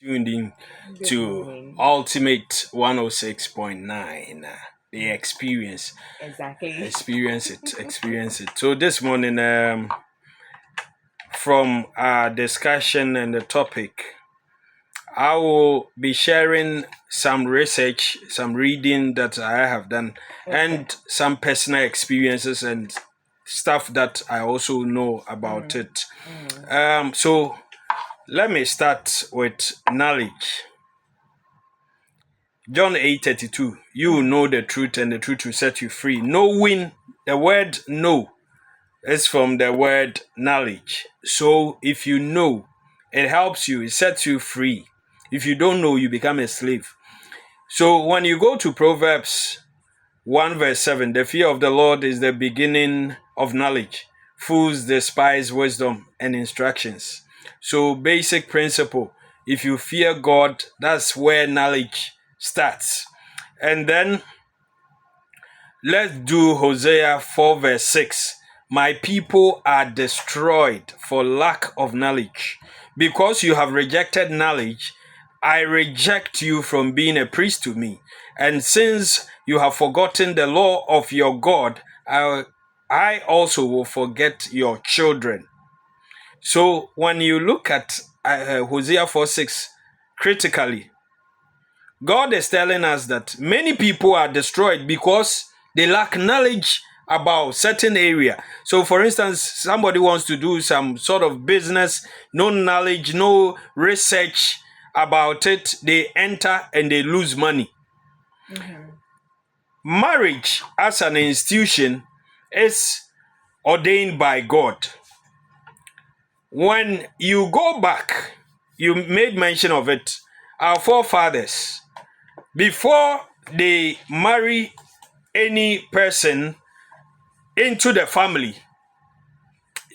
Tuned in Good to morning. Ultimate 106.9. The experience. Exactly. Experience it. So this morning, from our discussion and the topic, I will be sharing some research, some reading that I have done, Okay. and some personal experiences and stuff that I also know about Mm, it. mm. So let me start with knowledge. John 8:32. You will know the truth, and the truth will set you free. Knowing, the word know is from the word knowledge. So if you know, it helps you, it sets you free. If you don't know, you become a slave. So when you go to Proverbs 1 verse 7, the fear of the Lord is the beginning of knowledge. Fools despise wisdom and instructions. So basic principle, if you fear God, that's where knowledge starts. And then let's do Hosea 4 verse 6. My people are destroyed for lack of knowledge. Because you have rejected knowledge, I reject you from being a priest to me. And since you have forgotten the law of your God, I also will forget your children. So when you look at Hosea 4 6 critically, God is telling us that many people are destroyed because they lack knowledge about certain area. So for instance, somebody wants to do some sort of business, no knowledge, no research about it, they enter and they lose money. Mm-hmm. Marriage as an institution is ordained by God. When you go back, you made mention of it, our forefathers, before they marry any person into the family,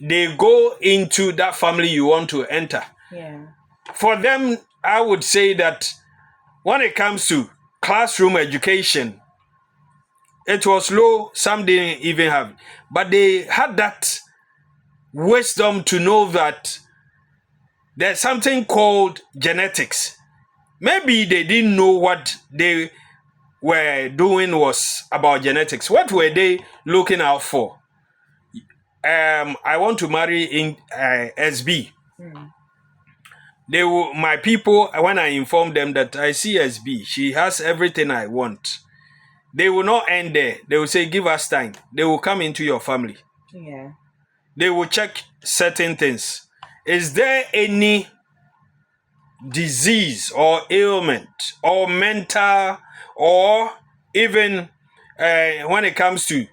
they go into that family you want to enter. Yeah. For them, I would say that when it comes to classroom education, it was low, some didn't even have, but they had that wisdom to know that there's something called genetics. Maybe they didn't know what they were doing was about genetics. What were they looking out for? I want to marry in SB. Mm. They will, my people, when I inform them that I see SB, she has everything I want. They will not end there. They will say, give us time. They will come into your family. Yeah. They will check certain things. Is there any disease or ailment or mental or even when it comes to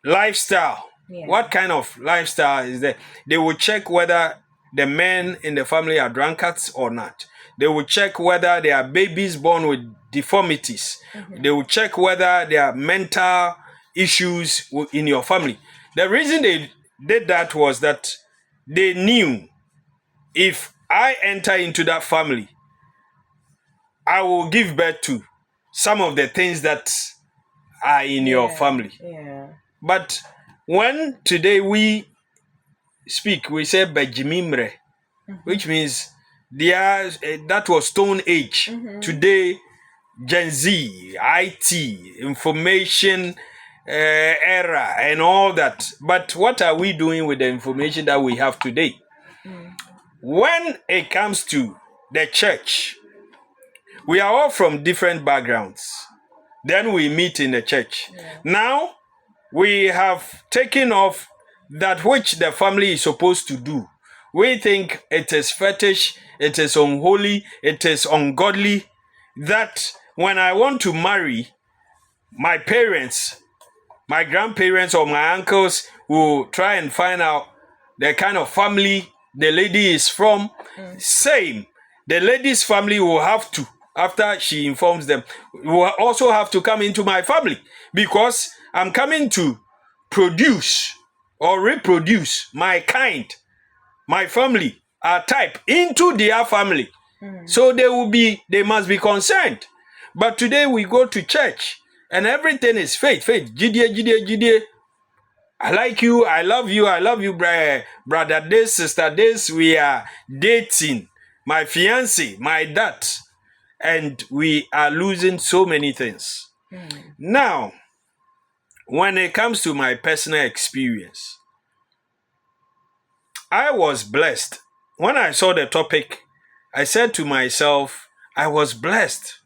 lifestyle? Yeah. What kind of lifestyle is there? They will check whether the men in the family are drunkards or not. They will check whether there are babies born with deformities. Mm-hmm. They will check whether there are mental issues in your family. The reason they did that was that they knew if I enter into that family, I will give birth to some of the things that are in your Yeah. family. Yeah. But when today we speak, we say Bejimimre, Mm-hmm. which means that was Stone Age. Mm-hmm. Today, Gen Z, IT, information era, and all that. But what are we doing with the information that we have today? Mm. When it comes to the church, we are all from different backgrounds. Then we meet in the church. Yeah. Now, we have taken off that which the family is supposed to do. We think it is fetish, it is unholy, it is ungodly. That when I want to marry, my parents, my grandparents, or my uncles will try and find out the kind of family the lady is from. Mm. Same, the lady's family will have to, after she informs them, will also have to come into my family because I'm coming to produce or reproduce my kind, my family, our type into their family. Mm. So they must be concerned. But today we go to church and everything is faith, faith, jidie, jidie, jidie. I like you, I love you, brother this, sister this. We are dating. my fiance, my dad, and we are losing so many things. Now, when it comes to my personal experience, I was blessed. When I saw the topic, I said to myself, I was blessed.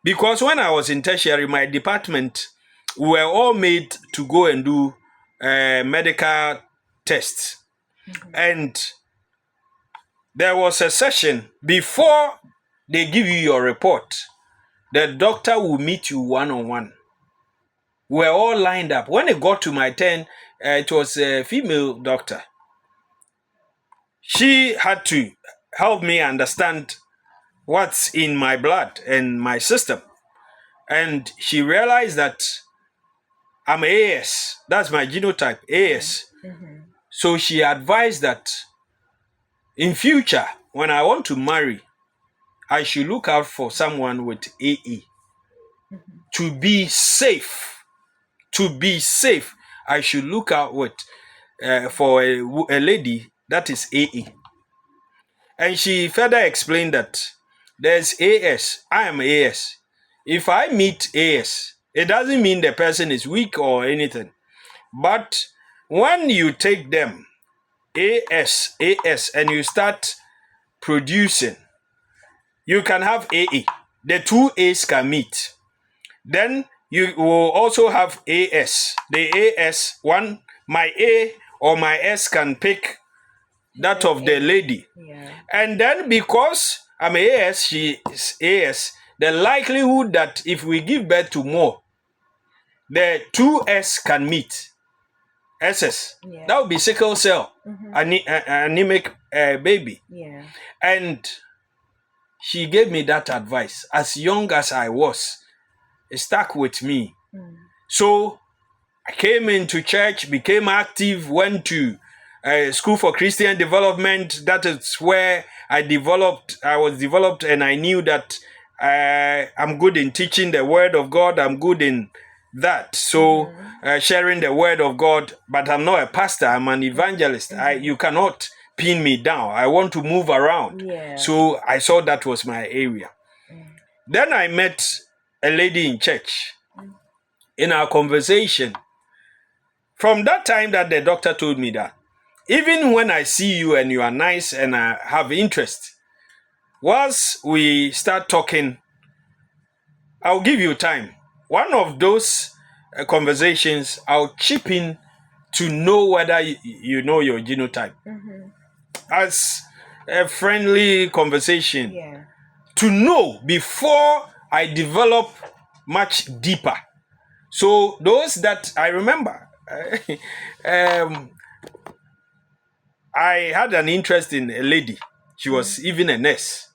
Because when I was in tertiary, my department, we were all made to go and do medical tests. And there was a session before they give you your report. The doctor will meet you one-on-one. We were all lined up. When it got to my turn, it was a female doctor. She had to help me understand what's in my blood and my system. And she realized that I'm AS. That's my genotype, AS. So she advised that in future, when I want to marry, I should look out for someone with AE. To be safe. To be safe, I should look out for a lady that is AE. And she further explained that there's AS. I am AS. If I meet AS, it doesn't mean the person is weak or anything. But when you take them, AS, and you start producing, you can have AE. The two A's can meet. Then you will also have AS. The AS, one, my A or my S can pick that of the lady. Yeah. And then because I'm AS, she is AS, the likelihood that if we give birth to more, the two S can meet. SS. Yeah. That would be sickle cell, anemic baby. Yeah. And she gave me that advice. As young as I was, it stuck with me. So I came into church, became active, went to School for Christian Development. That is where I was developed, and I knew that I'm good in teaching the word of God. I'm good in that. So sharing the word of God, but I'm not a pastor. I'm an evangelist. You cannot pin me down. I want to move around. Yeah. So I saw that was my area. Then I met a lady in church. In our conversation, from that time that the doctor told me that, even when I see you and you are nice and I have interest, once we start talking, I'll give you time. One of those conversations, I'll chip in to know whether you know your genotype. As a friendly conversation, Yeah. to know before I develop much deeper. So those that I remember, I had an interest in a lady. She was even a nurse.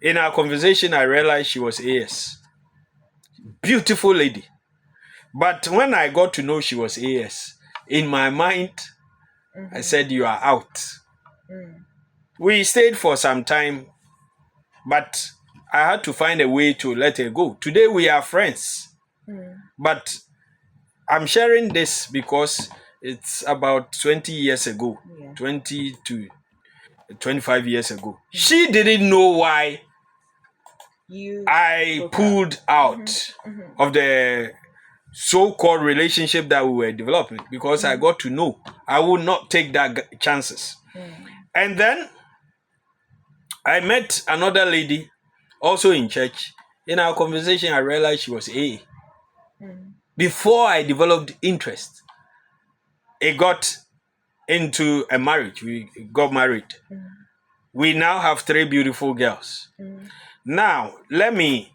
In our conversation, I realized she was AS. Beautiful lady. But when I got to know she was AS, in my mind, I said, you are out. We stayed for some time, but I had to find a way to let her go. Today we are friends. But I'm sharing this because it's about 20 years ago, 20 to 25 years ago. She didn't know why I pulled out of the so-called relationship that we were developing, because I got to know I would not take that chances. And then I met another lady also in church. In our conversation, I realized she was A. Before I developed interest, it got into a marriage. We got married. We now have 3 beautiful girls. Now, let me